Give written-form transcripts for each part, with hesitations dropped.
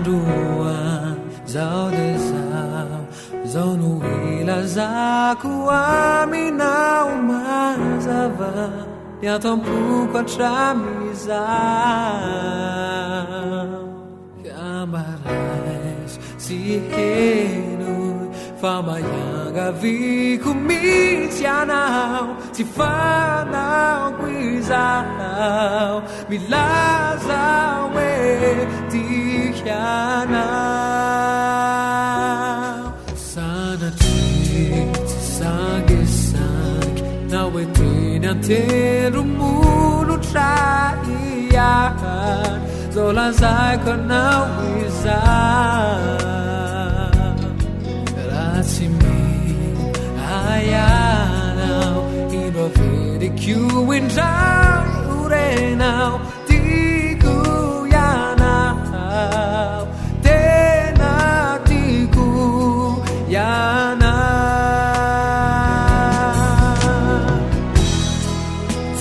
duan zao de zao zonu ila zaku amina umazava ya tampu kwa tramiza Camarais si henu fama yanga viku mitianao si fanao guizao milaza we dikianao sana titi sangue sangue na we tinanteru mulu traian zola zai kanau guizao Ratimi ayanao ino vedi kiu injai urenao tiku yanao tena tiku yanao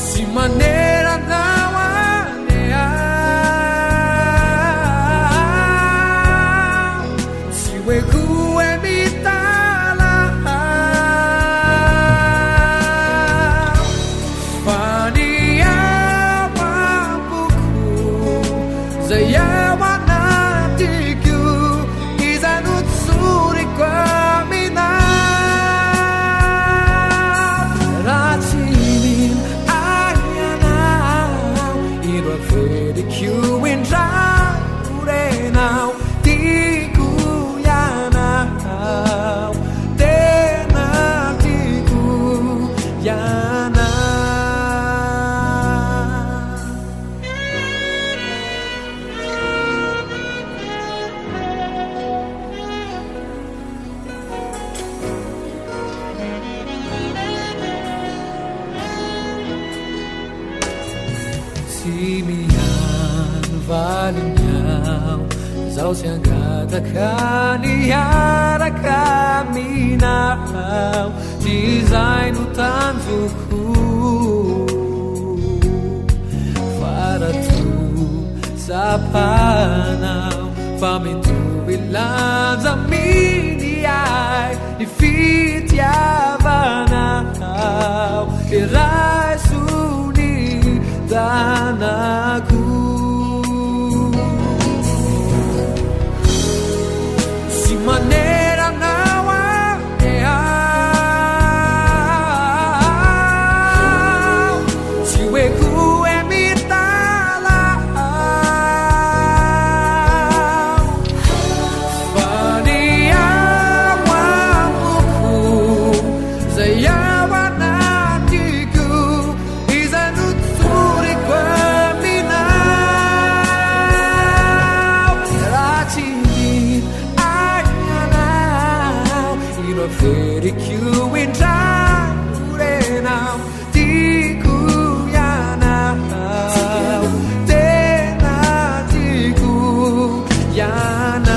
si manera nawanea si weku Simian valinyao Zau siangata kaniara kaminao Design utanzuku Faratu sapanao Famintu bilanza mini ai Ifitiavanao Irai suni danaku si manera nawanea si weku emitala fania wamuku zayawa natiku izanutsuri kwa Feri kiu injaurenao tiku yanao tena tiku yanao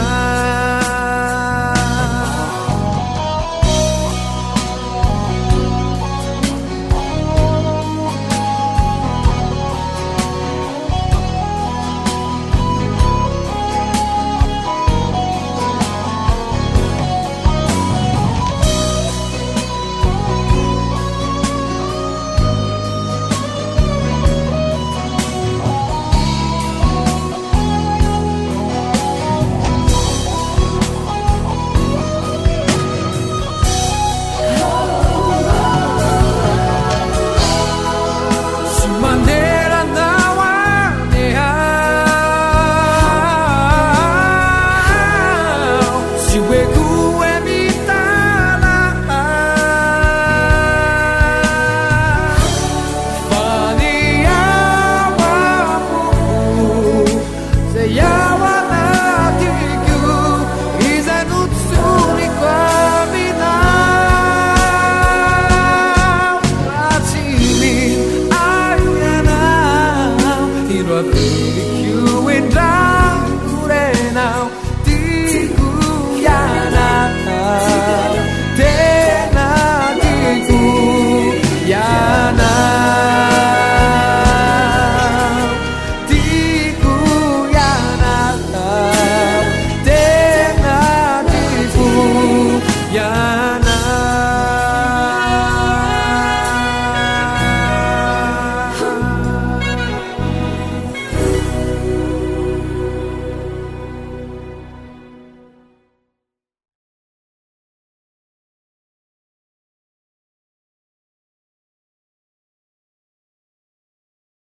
si weku